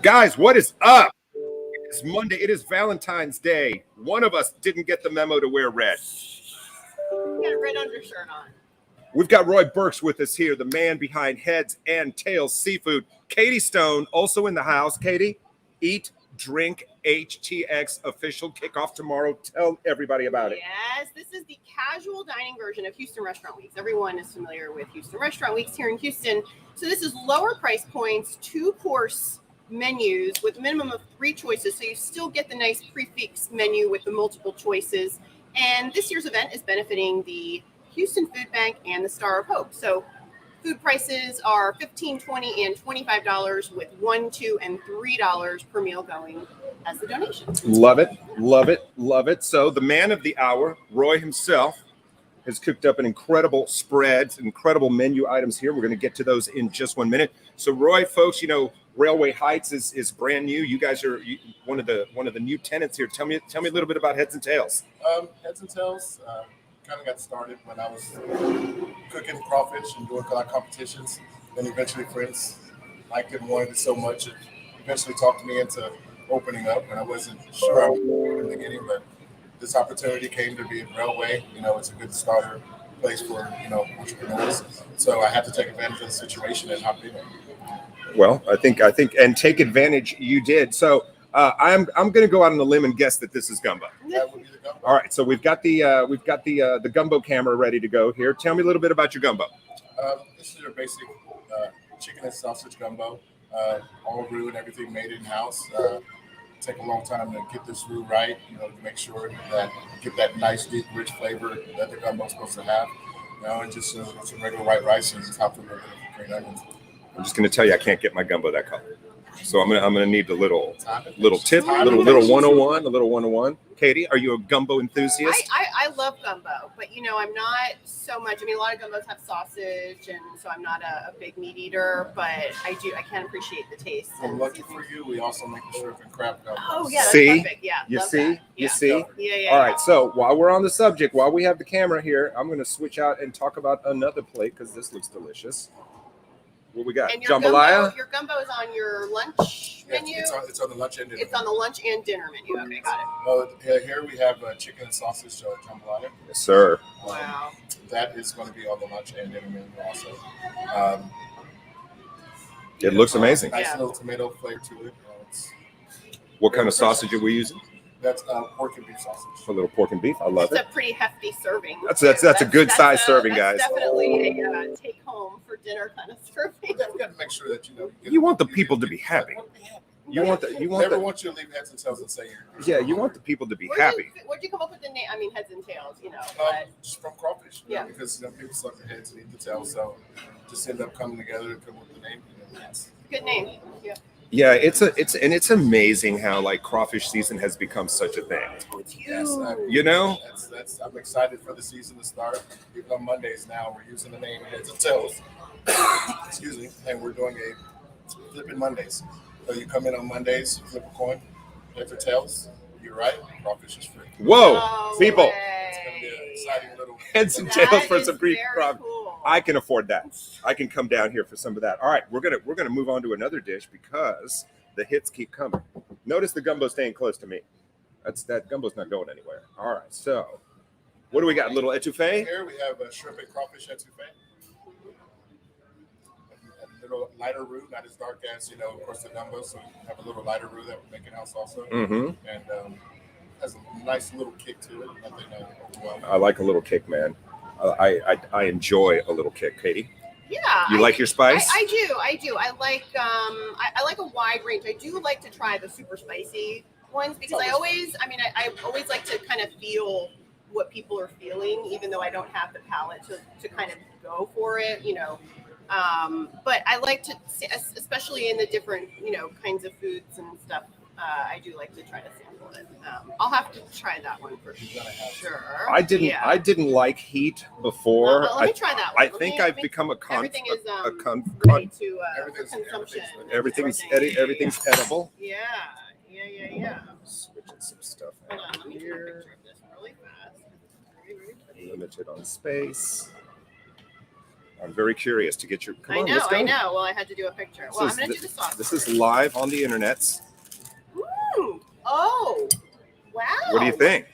Guys, what is up? It's Monday. It is Valentine's Day. One of us didn't get the memo to wear red. You got a red undershirt on. We've got Roy Burks with us here, the man behind Heads and Tails Seafood. Katie Stone, also in the house. Katie, Eat Drink HTX official kickoff tomorrow. Tell everybody about it. Yes, this is the casual dining version of Houston Restaurant Weeks. Everyone is familiar with Houston Restaurant Weeks here in Houston. So this is lower price points, 2-course menus with a minimum of 3 choices. So you still get the nice prefix menu with the multiple choices. And this year's event is benefiting the Houston Food Bank and the Star of Hope. So food prices are $15, $20, and $25 with $1, $2, and $3 per meal going as the donation. Love it, love it, love it. So the man of the hour, Roy himself, has cooked up an incredible spread, incredible menu items here. We're going to get to those in just 1 minute. So Roy, folks, you know, Railway Heights is brand new. You guys are one of the new tenants here. Tell me a little bit about Heads and Tails. Heads and Tails kind of got started when I was cooking crawfish and doing competitions. Then eventually friends liked it and wanted it so much, it eventually talked me into opening up. And I wasn't sure I would in the beginning, but this opportunity came to be at Railway. You know, it's a good starter place for, you know, entrepreneurs. So I had to take advantage of the situation and hop in it. Well, I think, and take advantage you did. So I'm going to go out on a limb and guess that this is gumbo. That would be the gumbo. All right, so we've got the gumbo camera ready to go here. Tell me a little bit about your gumbo. This is your basic chicken and sausage gumbo, all roux and everything made in house. Take a long time to get this roux right, you know, to make sure that get that nice, deep, rich flavor that the gumbo is supposed to have. You know, and just some regular white rice and top of it with green onions. I'm just going to tell you, I can't get my gumbo that color. So I'm gonna need a little tip, a little 101, a little 101. Katie, are you a gumbo enthusiast? I love gumbo, but you know, I'm not so much. I mean, a lot of gumbos have sausage, and so I'm not a big meat eater, but I can appreciate the taste. Well, lucky for you, we also make the shrimp and crab gumbo. Oh yeah, that's see, perfect. Yeah, you love see, that. you see. Yeah. All right, so while we're on the subject, while we have the camera here, I'm going to switch out and talk about another plate because this looks delicious. What we got? And your jambalaya. Your gumbo is on your lunch menu. It's on the lunch and dinner. It's on the lunch and dinner menu. Okay, got it. Here we have chicken and sausage jambalaya. Yes, sir. Wow. That is going to be on the lunch and dinner menu also. It looks amazing. Nice little tomato flavor to it. What kind of sausage are we using? That's pork and beef sausage. A little pork and beef. I love it. It's a pretty hefty serving. That's a good size serving, guys. Definitely a take home for dinner kind of serving. You got to make sure that you want the people to be happy. You want never want you to leave Heads and Tails and say yeah. You want the people to be happy. Where'd you come up with the name? I mean, Heads and Tails. You know, just from Crawfish. Yeah. Because people suck the heads and eat the tails, so just end up coming together and come up with the name. Yes. Good name. Yeah. Yeah, it's amazing how like crawfish season has become such a thing. Yes, you know, I'm excited for the season to start. Even on Mondays now, we're using the name Heads and Tails. Excuse me, and we're doing a flipping Mondays. So you come in on Mondays, flip a coin, heads or tails. You're right, crawfish is free. Whoa, people! Way. It's gonna be an exciting little Heads and Tails for some free crawfish. Cool. I can afford that. I can come down here for some of that. All right, we're gonna move on to another dish because the hits keep coming. Notice the gumbo staying close to me. That gumbo's not going anywhere. All right, so what do we got? A little etouffee? Here we have a shrimp and crawfish etouffee. A little lighter roux, not as dark as, of course, the gumbo. So we have a little lighter roux that we make in house also. Mm-hmm. And has a nice little kick to it. Nothing overwhelming. I like a little kick, man. I enjoy a little kick, Katie. Yeah. You like your spice? I do. I like I like a wide range. I do like to try the super spicy ones because I always like to kind of feel what people are feeling, even though I don't have the palate to kind of go for it, but I like to, especially in the different, kinds of foods and stuff. I do like to try to sample it. I'll have to try that one for sure. I didn't like heat before. Let me try that one. I think I've become a everything is ready to consumption. Everything's edible. Yeah. Switching some stuff Hold on, out let me take a here. picture of this really fast. Limited on space. I'm very curious to get your. Come I on, know, let's go. I know. Well, I had to do a picture. Well, I'm going to do the sauce. This is live on the internets. Ooh. Oh, wow. What do you think?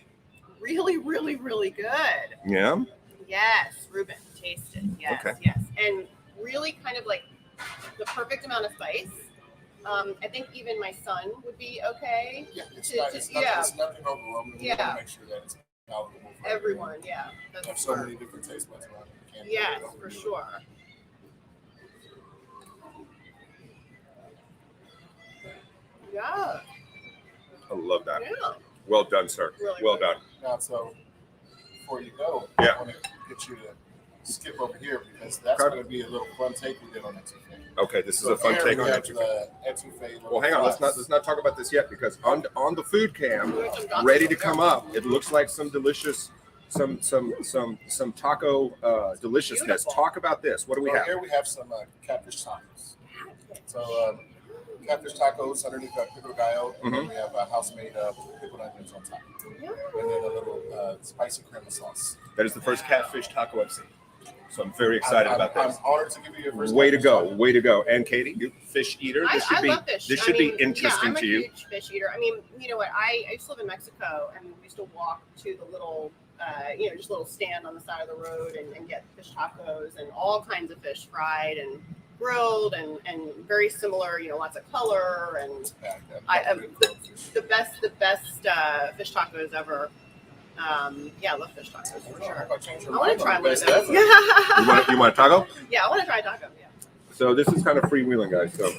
Really, really, really good. Yeah. Yes, Ruben, taste it. Yes, Okay. yes. And really kind of like the perfect amount of spice. I think even my son would be okay. Yeah, it's nothing overwhelming. We want to make sure that it's palatable for everyone. Yeah, that's have so many different taste buds around it. Yes, for sure. Yeah. I love that. Yeah. Well done, sir. Really well good. done. Now, so before you go, Yeah. I want to get you to skip over here because that's going to be a little fun take we did on etouffee. Okay, this is a fun take on etouffee. Well, hang on. Let's not talk about this yet because on the food cam, ready to come up, it looks like some delicious, some taco deliciousness. Beautiful. Talk about this. What do we have? Here we have some catfish tacos. So catfish tacos underneath pico de gallo, and then we have house-made pickled onions on top, and then a little spicy crema sauce. That is the first catfish taco I've seen. So I'm very excited about this. I'm honored to give you your first. Way to go, way to go. And Katie, you fish eater. This should I be love fish. this should be interesting I'm to you. a huge fish eater. I mean, you know what? I used to live in Mexico, and we used to walk to the little, just little stand on the side of the road and get fish tacos and all kinds of fish fried and grilled and very similar. You know, lots of color and the best fish tacos ever. I love fish tacos for sure. I want to try one of those. You want a taco? Yeah, I want to try a taco. Yeah. So this is kind of freewheeling, guys. So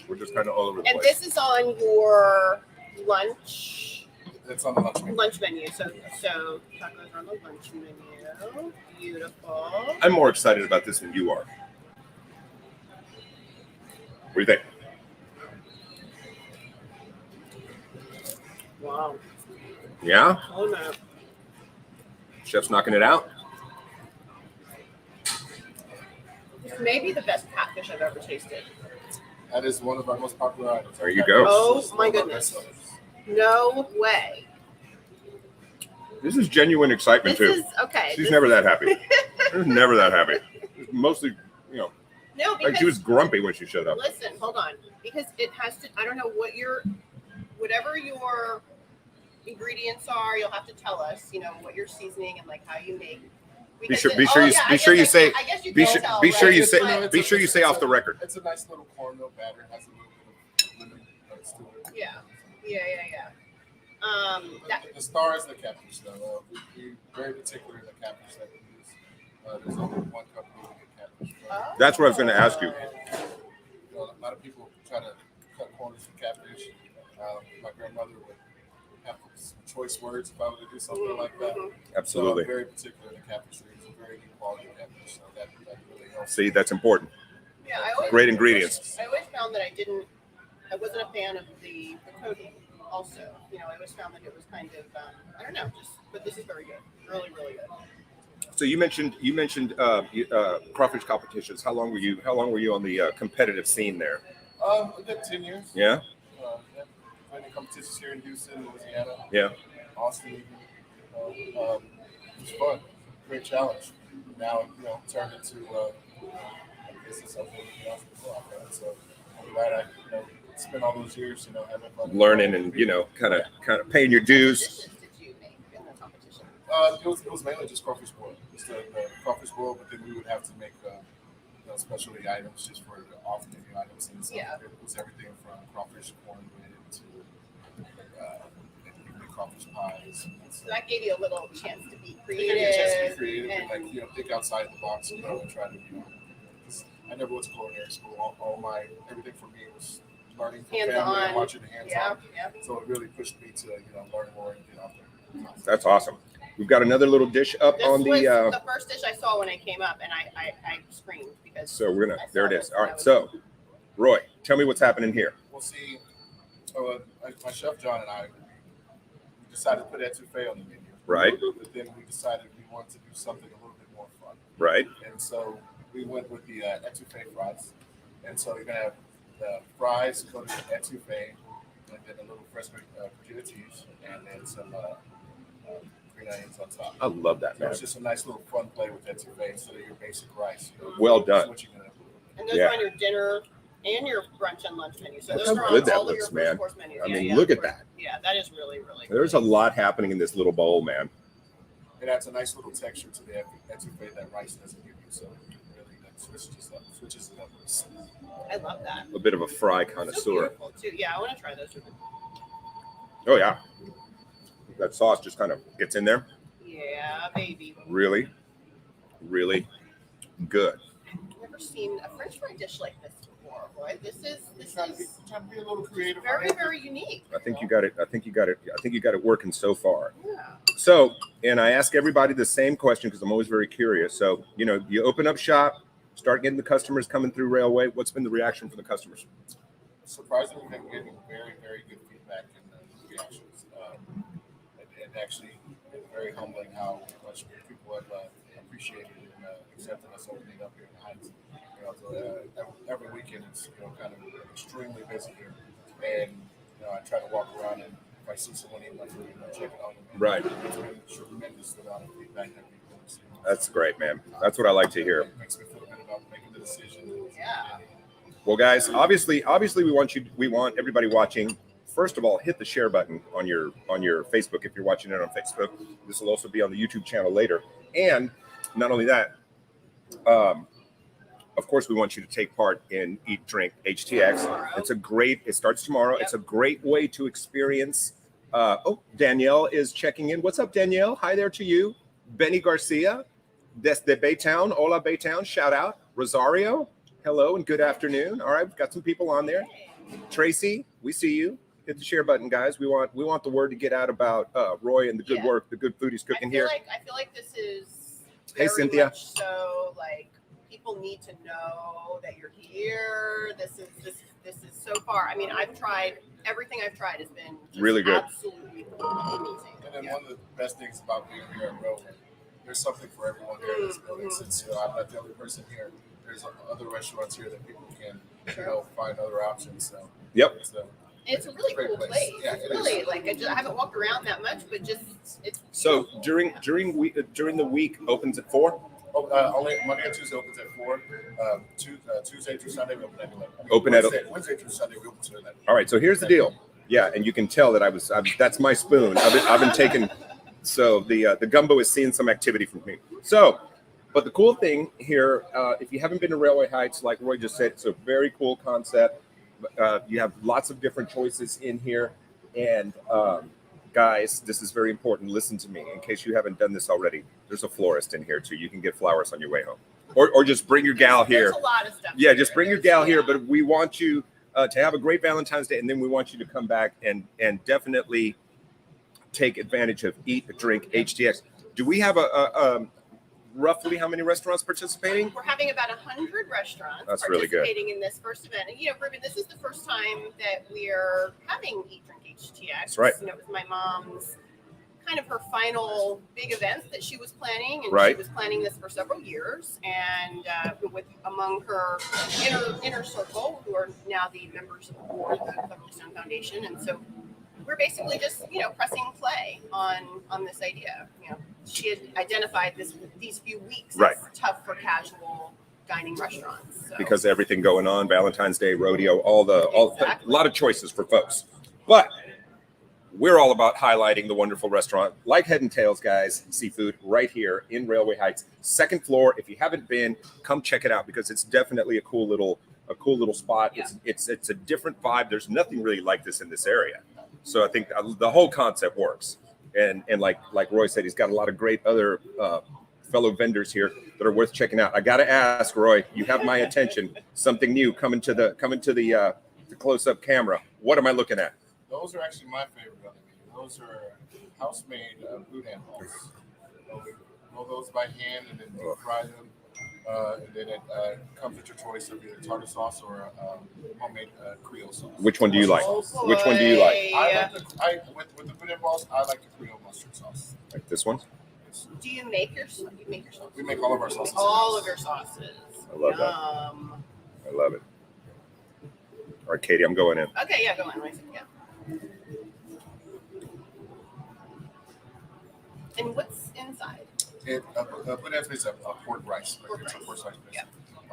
we're just kind of all over the place. And this is on your lunch. It's on the lunch menu. So tacos are on the lunch menu. Beautiful. I'm more excited about this than you are. What do you think? Wow. Yeah? Oh no. Chef's knocking it out. Maybe the best catfish I've ever tasted. That is one of our most popular items. There you go. Oh my goodness. No way. This is genuine excitement This too. is okay. She's never that happy. She's never that happy. It's mostly, No, because like she was grumpy when she showed up. listen, hold on. Because it has to, I don't know whatever your ingredients are, you'll have to tell us, what you're seasoning and like how you make. Be sure you say off the record. It's a nice little cornmeal batter. It has a little bit of lemon notes to it. Yeah. The star is the catfish, though. We're very particular in the catfish that we use. There's only one company we get catfish from. That's what I was going to ask you. A lot of people try to cut corners from catfish. My grandmother would have some choice words if I were to do something like that. Absolutely. So I'm very particular in the catfish. It's a very good quality catfish. So that really helps. See, that's important. Yeah, Great ingredients. I always found that I wasn't a fan of the coating also. I always found that it was kind of, I don't know, but this is very good. Really, really good. So you mentioned crawfish competitions. How long were you on the competitive scene there? A good 10 years. Yeah. Many competitions here in Houston, Louisiana. Yeah. Austin, even. It was fun. Great challenge. Now, turned into I guess it's something else before. So I'm glad I spent all those years, having fun. Learning and kind of paying your dues. What dishes did you make in the competition? It was mainly just crawfish boil. Just the crawfish boil, but then we would have to make specialty items just for the off-menu items. And so it was everything from crawfish cornbread to crawfish pies. So that gave you a little chance to be It gave me a chance to be creative. creative and think outside the box, and try to, 'cause I never went to culinary school. Everything for me was learning from family Hands-on. and watching the hands-on. Yeah. So it really pushed me to, learn more and get out there. That's awesome. We've got another little dish up This on was the. the first dish I saw when I came up, and I screamed because. So we're gonna. I saw There it this is. and All I right. was- So, Roy, tell me what's happening here. We'll see. My chef John and I decided to put etouffee on the menu. Right. But then we decided we wanted to do something a little bit more fun. Right. And so we went with the etouffee fries. And so you're going to have the fries coated in etouffee, and then a little fresh fajita cheese, and then some green onions on top. I love that, So man. it's just a nice little fun play with etouffee instead of your basic rice. Well That's done. what you're gonna do. And those Yeah. are on your dinner and your brunch and lunch menu. So Look those how are good on that all of looks, your first man. course menus. I Yeah, mean, yeah. look at that. Yeah, that is really, really There's a great. lot happening in this little bowl, man. It adds a nice little texture to the etouffee that rice doesn't give you. So really, that switches it up. I love that. A bit of a fry So connoisseur. beautiful too. Yeah, I want to try those. Oh yeah, that sauce just kind of gets in there. Yeah, baby. Really, really good. I've never seen a French fry dish like this before, boy. This is Trying to be a little creative. very, very unique. I think you got it. I think you got it working so far. Yeah. So, and I ask everybody the same question because I'm always very curious. So, you open up shop, start getting the customers coming through Railway. What's been the reaction from the customers? Surprisingly, we've been getting very, very good feedback in the reactions. And actually, it's very humbling how much people have appreciated and accepted us opening up here in the Heights. So, every weekend it's kind of extremely busy here, and I try to walk around and if I see someone eating my food, check it out. Right. It's been a tremendous amount of feedback that we've received. That's great, man. That's what I like to hear. It makes me feel good about making the decision. Yeah. Well, guys, obviously, we want everybody watching. First of all, hit the share button on your Facebook if you're watching it on Facebook. This will also be on the YouTube channel later. And not only that, of course, we want you to take part in Eat Drink HTX. It starts tomorrow. Yep. It's a great way to experience. Danielle is checking in. What's up, Danielle? Hi there to you. Benny Garcia, desde Baytown. Hola, Baytown. Shout out. Rosario, hello and good afternoon. All right, we've got some people on there. Tracy, we see you. Hit the share button, guys. We want the word to get out about Roy and the good work, the good food he's cooking here. I feel like this is Hey, very Cynthia. much so like people need to know that you're here. This is so far. I mean, I've tried everything I've tried has been just Really good. absolutely amazing. And then one of the best things about being here at Rowan, there's something for everyone here in this building. Since I'm not the only person here, there's other restaurants here that people can find other options. So Yep. It's a really Great cool place. place. Yeah, It's it really is. like I haven't walked around that much, but just it's So beautiful. during the week opens at 4. Only Monday and Tuesday opens at 4. Tuesday through Sunday we open at 11. Wednesday through Sunday we open to 11. All right. So here's the deal. Yeah, and you can tell that that's my spoon. I've been taking. So the gumbo is seeing some activity from me. So, but the cool thing here, if you haven't been to Railway Heights, like Roy just said, it's a very cool concept. You have lots of different choices in here, and guys, this is very important. Listen to me, in case you haven't done this already. There's a florist in here too. You can get flowers on your way home, or just bring your gal here. There's a lot of stuff. Yeah, here. just bring your There's- gal here. yeah. But we want you to have a great Valentine's Day, and then we want you to come back and definitely take advantage of Eat Drink HTX. Do we have a roughly how many restaurants participating? We're having about 100 restaurants That's really good. participating in this first event. And Ruben, this is the first time that we're having Eat Drink HTX. That's right. It was my mom's kind of her final big event that she was planning, and Right. she was planning this for several years. And with among her inner circle, who are now the members of the board of the Federal Stone Foundation, and so we're basically just pressing play on this idea. She had identified these few weeks Right. as tough for casual dining restaurants. So. Because of everything going on, Valentine's Day, rodeo, Exactly. a lot of choices for folks. But we're all about highlighting the wonderful restaurant, like Head and Tails, guys, seafood, right here in Railway Heights, second floor. If you haven't been, come check it out because it's definitely a cool little spot. Yeah. It's a different vibe. There's nothing really like this in this area, so I think the whole concept works. And like Roy said, he's got a lot of great other fellow vendors here that are worth checking out. I got to ask, Roy, you have my attention. Something new coming to the close-up camera. What am I looking at? Those are actually my favorite on the menu. Those are house-made boudin balls. We roll those by hand and then deep fry them. And then it comes with your choice of either tartar sauce or homemade Creole sauce. Which one do you like? Oh, Which one do you like? With the boudin balls, I like the Creole mustard sauce. Like this one? Do you make your sauce? We make all of our sauces. All of your sauces. I love that. Yum. I love it. All right, Katie, I'm going in. Okay, yeah, go on. Yeah. And what's inside? Boudin is a pork rice. Pork It's a rice. pork rice. Yeah.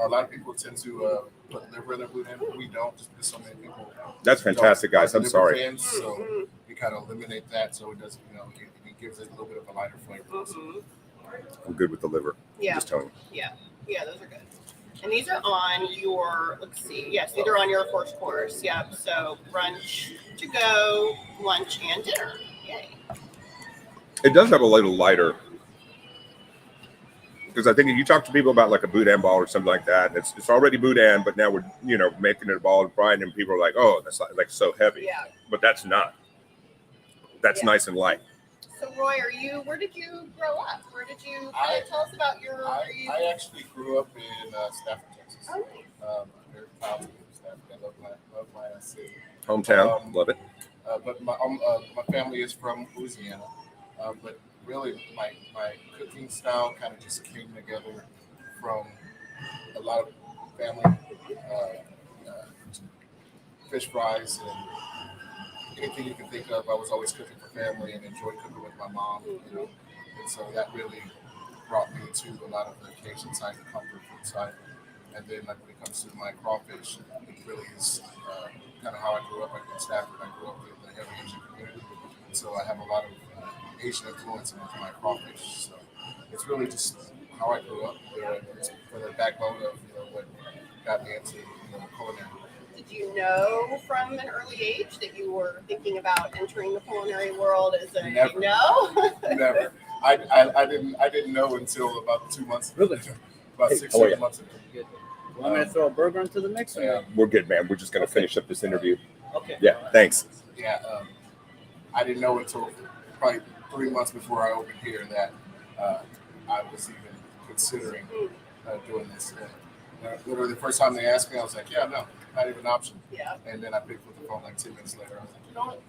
A lot of people tend to put liver in their boudin, but we don't, just because so many people. That's fantastic, guys. I'm liver sorry. Fans, so we kind of eliminate that, so it doesn't, it gives it a little bit of a lighter flavor. I'm good with the liver. Yeah. Just telling you. Yeah, those are good. And these are on your, let's see, yes, these are on your first course. Yep. So brunch, to go, lunch, and dinner. Yay. It does have a little lighter. Because I think if you talk to people about like a boudin ball or something like that, and it's already boudin, but now we're making it a ball and frying, and people are like, oh, that's like so heavy. Yeah. But that's not. That's nice and light. So Roy, where did you grow up? Where did you tell us about your? I actually grew up in Stafford, Texas. Oh, nice. Very proud to be from Stafford. I love my city. Hometown, love it. But my family is from Louisiana. But really, my cooking style kind of just came together from a lot of family fish fries and anything you can think of. I was always cooking for family and enjoyed cooking with my mom. And so that really brought me to a lot of the Cajun side, the comfort food side. And then like when it comes to my crawfish, it really is kind of how I grew up. In Stafford, I grew up in the heavy Asian community. So I have a lot of Asian influence in my crawfish. So it's really just how I grew up. It's for the backbone of what got me into culinary. Did you know from an early age that you were thinking about entering the culinary world as a Never. Never. I didn't know until about 2 months ago. Really? About 6 or 7 months ago. Good. Want me to throw a burger into the mix? Or no? We're good, man. We're just going to finish up this interview. Okay. Yeah, thanks. Yeah, I didn't know until probably 3 months before I opened here that I was even considering doing this. Literally, the first time they asked me, I was like, yeah, no, not even an option. Yeah. And then I picked up the phone like 10 minutes later. I was like, you know what?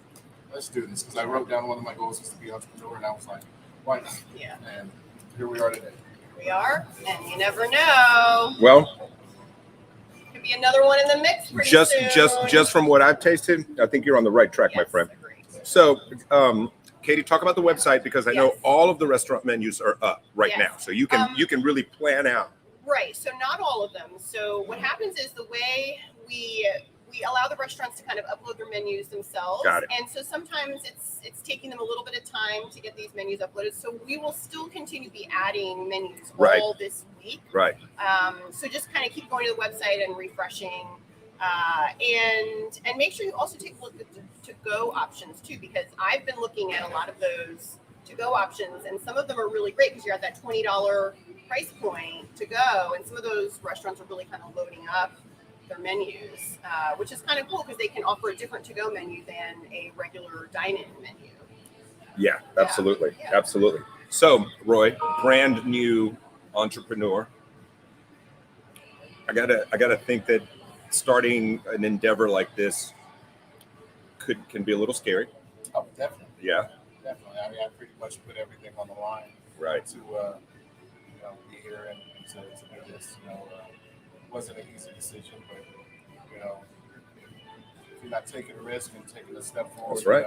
Let's do this. Because I wrote down one of my goals was to be an entrepreneur, and I was like, why not? Yeah. And here we are today. Here we are, and you never know. Well, Could be another one in the mix pretty just soon. from what I've tasted, I think you're on the right track, my Yes, friend. agreed. So, Katie, talk about the website because I know Yes. all of the restaurant menus are up right Yes. now, so you can really plan out. Right. So not all of them. So what happens is the way we allow the restaurants to kind of upload their menus themselves. Got it. And so sometimes it's taking them a little bit of time to get these menus uploaded. So we will still continue to be adding menus Right. all this week. Right. So just kind of keep going to the website and refreshing. And make sure you also take a look at the to-go options too, because I've been looking at a lot of those to-go options, and some of them are really great because you're at that $20 price point to go, and some of those restaurants are really kind of loading up their menus, which is kind of cool because they can offer a different to-go menu than a regular dine-in menu. Yeah, absolutely. Yeah. Absolutely. So, Roy, brand new entrepreneur. I gotta think that starting an endeavor like this can be a little scary. Oh, definitely. Yeah. Definitely. I mean, I pretty much put everything on the line. Right. To be here and to do this. It wasn't an easy decision, but if you're not taking a risk and taking a step forward, That's right.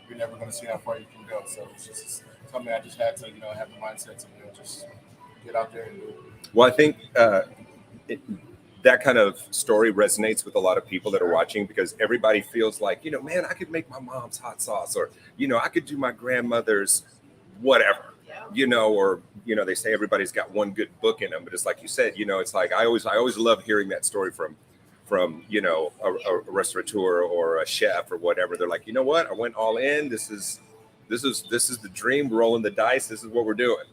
You're never going to see how far you can go. So it's just something I just had to have the mindset to just get out there and do it. Well, I think that kind of story resonates with a lot of people that are watching because everybody feels like, man, I could make my mom's hot sauce, or, I could do my grandmother's whatever, or, they say everybody's got one good book in them, but it's like you said, it's like, I always love hearing that story from a restaurateur or a chef or whatever. They're like, you know what? I went all in. This is the dream. We're rolling the dice. This is what we're doing,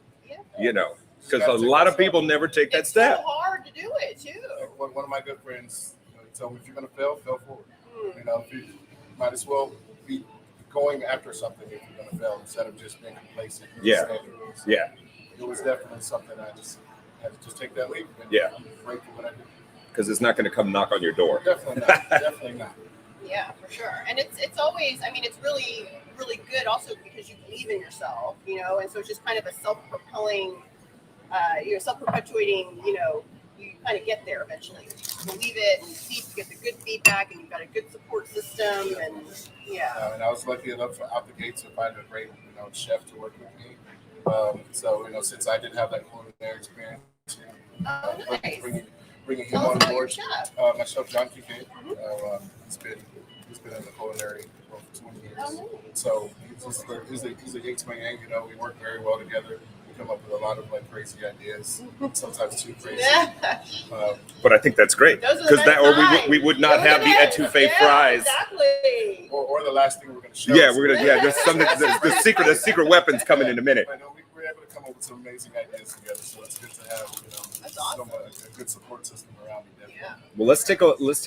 because a lot of people never take that step. It's so hard to do it too. One of my good friends, he told me, if you're going to fail forward. If you might as well be going after something if you're going to fail instead of just being complacent. Yeah. Yeah. It was definitely something I just had to just take that leap. And I'm grateful when I did. Because it's not going to come knock on your door. Definitely not. Definitely not. Yeah, for sure. And it's always, it's really, really good also because you believe in yourself, and so it's just kind of a self-propelling, self-perpetuating, you kind of get there eventually. You believe it and you get the good feedback and you've got a good support system and and I was lucky enough out the gates to find a great, chef to work with me. So since I did have that culinary experience, Nice. bringing him Tell us on about your board. chef. My chef John Kincaid. He's been in the culinary world for 20 years. Oh, nice. So he's a yin to yang. We work very well together. We come up with a lot of crazy ideas, sometimes too crazy. But I think that's great Those are the because best that, or times. we would not have the etouffee fries. Exactly. Or the last thing we're going to show. Yeah, there's something. The secret weapons coming in a minute. But we're able to come up with some amazing ideas together. So it's good to have That's awesome. a good support system around me. Yeah. Well, let's take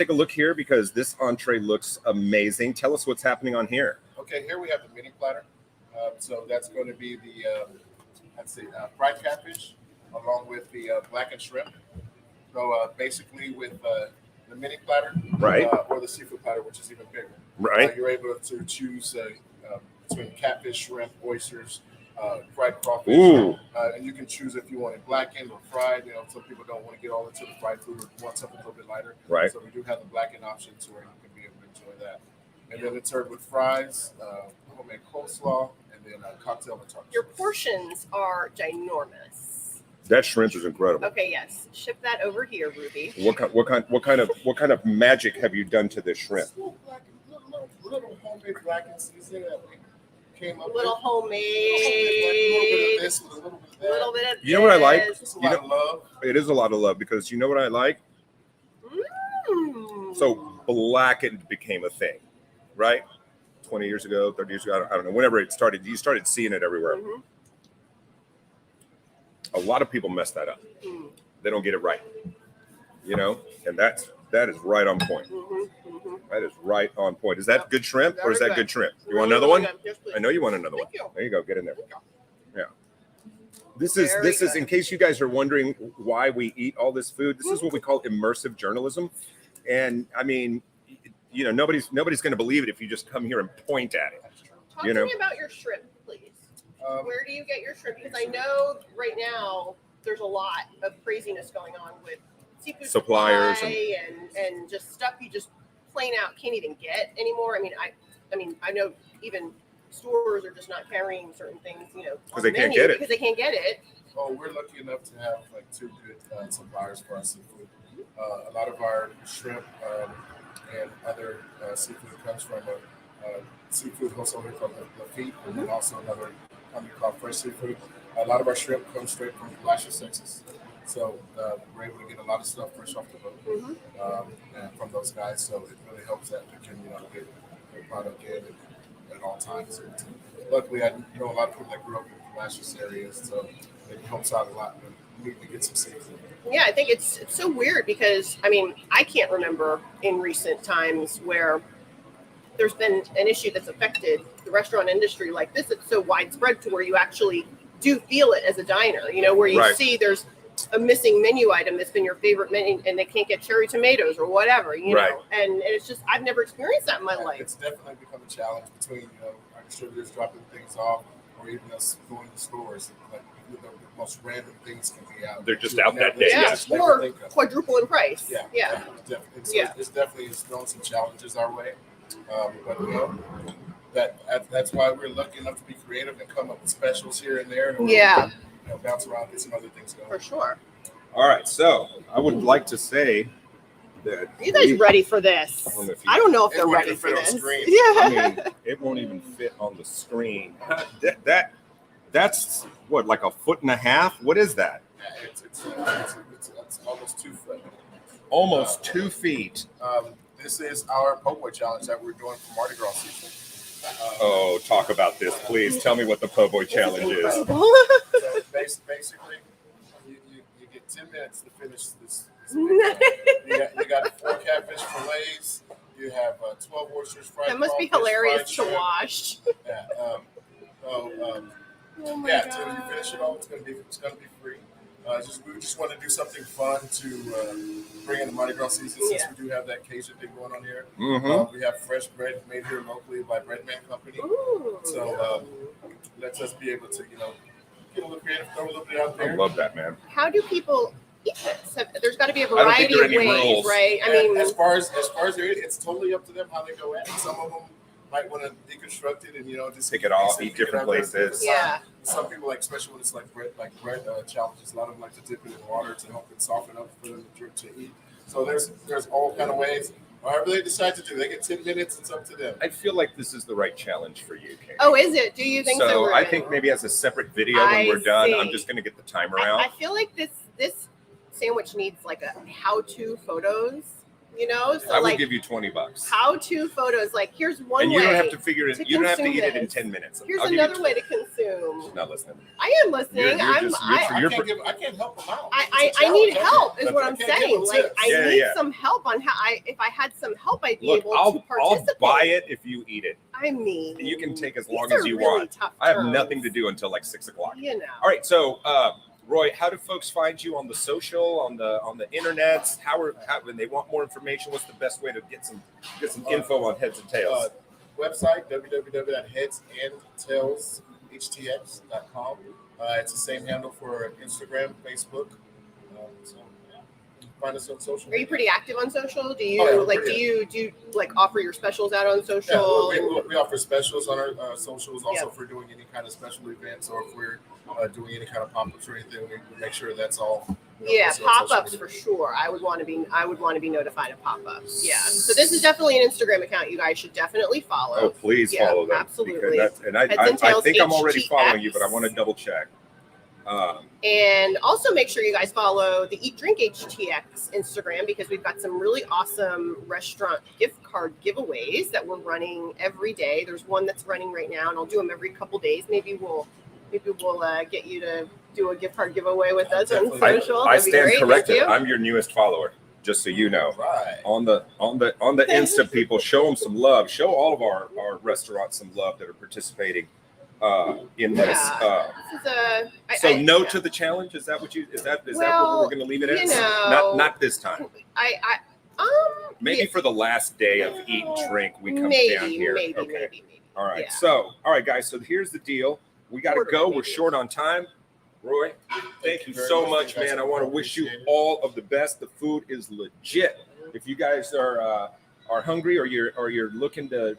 a look here because this entree looks amazing. Tell us what's happening on here. Okay, here we have the mini platter. So that's going to be the fried catfish along with the blackened shrimp. So basically with the mini platter, Right. Or the seafood platter, which is even bigger. Right. You're able to choose between catfish, shrimp, oysters, fried crawfish. Ooh. And you can choose if you want it blackened or fried. Some people don't want to get all into the fried food or want something a little bit lighter. Right. So we do have the blackened option to where you can be able to enjoy that. And then it's served with fries, homemade coleslaw, and then a cocktail and tarts. Your portions are ginormous. That shrimp is incredible. Okay, yes. Ship that over here, Ruby. What kind of magic have you done to this shrimp? Little homemade blackened seasoning that we came up Little with. homemade. A little bit of this with a little bit of that. Little bit of You know what I like? It's a lot of love. It is a lot of love because you know what I like? So blackened became a thing, right? 20 years ago, 30 years ago, I don't know. Whenever it started, you started seeing it everywhere. Mhm. A lot of people mess that up. Mm. They don't get it right, and that is right on point. That is right on point. Is that good shrimp or is that good shrimp? You want another one? Yes, please. I know you want another one. Thank you. There you go. Get in there. Thank you. Yeah. This is Very in good. case you guys are wondering why we eat all this food. This is what we call immersive journalism, and I mean, nobody's going to believe it if you just come here and point at it. Talk to me about your shrimp, please. Where do you get your shrimp? Because I know right now there's a lot of craziness going on with seafood Suppliers supply and just stuff you just plain out can't even get anymore. I mean, I know even stores are just not carrying certain things, Because they can't get it. Because they can't get it. Oh, we're lucky enough to have two good suppliers for our seafood. A lot of our shrimp and other seafood comes from a seafood wholesaler called Lafitte, and then also another company called Fresh Seafood. A lot of our shrimp comes straight from Platter, Texas. So we're able to get a lot of stuff fresh off the boat and from those guys. So it really helps that we can get the product in at all times. And luckily, I know a lot of people that grew up in the Platter area, so it helps out a lot when we need to get some seafood. Yeah, I think it's so weird because, I can't remember in recent times where there's been an issue that's affected the restaurant industry like this. It's so widespread to where you actually do feel it as a diner, where you Right. see there's a missing menu item that's been your favorite menu and they can't get cherry tomatoes or whatever, Right. know, and it's just, I've never experienced that in my life. It's definitely become a challenge between our distributors dropping things off or even us going to stores. Like the most random things can be out. They're just You out never- that day. Yeah, just never or think of. quadruple in price. Yeah, Yeah. It's definitely has thrown some challenges our way, but that's why we're lucky enough to be creative and come up with specials here and there. And Yeah. bounce around and get some other things going. For sure. All right, so I would like to say that Are you guys ready for this? I don't know if you- I don't know if It they're won't ready even for fit on this. screen. Yeah. I mean, it won't even fit on the screen. That's what, like a foot and a half? What is that? Yeah, it's almost 2 foot. Almost 2 feet. This is our po' boy challenge that we're doing for Mardi Gras season. Oh, talk about this, please. Tell me what the po' boy challenge is. So basically, you get 10 minutes to finish this. You got 4 catfish fillets. You have 12 oysters fried. That must be crawfish, hilarious to fried shrimp. watch. Yeah. Oh my Yeah, God. till you finish it all, it's gonna be free. We just want to do something fun to bring in the Mardi Gras season since we do have that Cajun thing going on here. Mm-hmm. We have fresh bread made here locally by Breadman Company. Ooh. So lets us be able to get a little creative, throw a little bit out I there. love that, man. How do people eat this? There's got to be a don't think variety there are of any ways, rules. right? I And mean, as far as it's totally up to them how they go at it. Some of them might want to deconstruct it and just Take it off, piece eat different together. places. Yeah. Some people like, especially when it's like bread challenges. A lot of them like to dip it in water to help it soften up for them to eat. So there's all kind of ways. However they decide to do, they get 10 minutes. It's up to them. I feel like this is the right challenge for you, Katie. Oh, is it? Do you think so? So I Ruben? think maybe as a separate video when we're done, I'm just going to get the timer out. I feel like this sandwich needs like a how-to photos. So I would like give you $20. how-to photos. Like here's one And way. you don't have to figure it. to You don't have to consume eat it in this. 10 minutes. Here's I'll give you another way to consume. She's not listening. I am listening. I can't help them out. I need help is what I'm I can't give saying. them Like tips. I need some help on how if I had some help I'd be Look, able to I'll participate. buy it if you eat it. I mean, You can take as these long are as you really want. tough I have terms, nothing to do until like 6 o'clock. All All right, so Roy, how do folks find you on the social, on the internet? How when they want more information? What's the best way to get some info on Heads and Tails? Website www.headsandtailshtx.com. It's the same handle for Instagram, Facebook. So yeah, find us on social. Are you pretty active on social? Do you pretty do you like offer your specials out on social? Yeah, we offer specials on our socials. Also, if we're doing any kind of special events or if we're doing any kind of pop-ups or anything, we make sure that's all. Yeah, posted on social pop-ups media. for sure. I would want to be notified of pop-ups. Yeah. So this is definitely an Instagram account you guys should definitely follow. Oh, please follow them. Absolutely. I think I'm already following you, but I want to double check. And also make sure you guys follow the Eat Drink HTX Instagram because we've got some really awesome restaurant gift card giveaways that we're running every day. There's one that's running right now, and I'll do them every couple days. Maybe we'll get you to do a gift card giveaway with us on social. I That'd be stand great. corrected. Thank you. I'm your newest follower, just so you know. Right. On the Insta people, show them some love. Show all of our restaurants some love that are participating in this. This is no to the challenge. Is that what what we're going to leave it as? Not this time. Maybe for the last day of Eat and Drink, we come down here. Maybe. All right. Yeah. So, all right, guys. So here's the deal. We got to go. We're short on time. Roy, thank you so much, man. I want to wish you all of the best. The food is legit. If you guys are hungry or you're looking to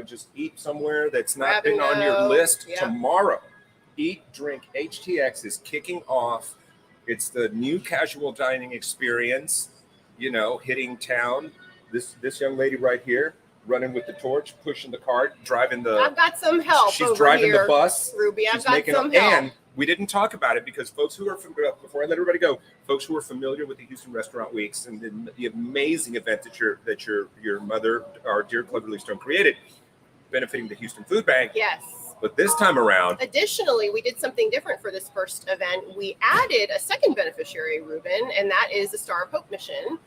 just eat somewhere that's not been on your list, tomorrow, Eat Drink HTX is kicking off. It's the new casual dining experience, hitting town. This young lady right here, running with the torch, pushing the cart, driving the. I've got some help. She's driving here, the bus. Ruby, I've She's got making some it, help. and we didn't talk about it because folks who are familiar, before I let everybody go, folks who are familiar with the Houston Restaurant Weeks and the amazing event that your mother, our dear Cleverly Stone, created, benefiting the Houston Food Bank. Yes. But this time around, additionally, we did something different for this first event. We added a second beneficiary, Ruben, and that is the Star of Hope mission.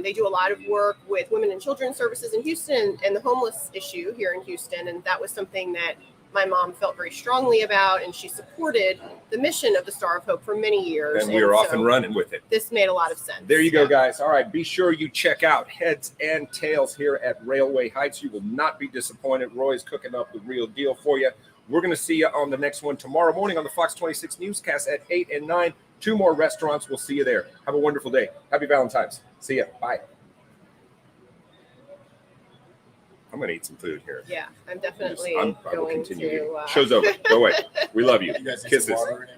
They do a lot of work with women and children's services in Houston and the homeless issue here in Houston. And that was something that my mom felt very strongly about, and she supported the mission of the Star of Hope for many years. and we are off and running with it. This made a lot of sense. There you go, guys. All right, be sure you check out Heads and Tails here at Railway Heights. You will not be disappointed. Roy's cooking up the real deal for you. We're going to see you on the next one tomorrow morning on the Fox 26 newscast at 8 and 9. 2 more restaurants. We'll see you there. Have a wonderful day. Happy Valentine's. See ya. Bye. I'm going to eat some food here. Yeah, I'm definitely I will going continue. to. Show's over. Go away. We love you. You guys need some Kisses. water?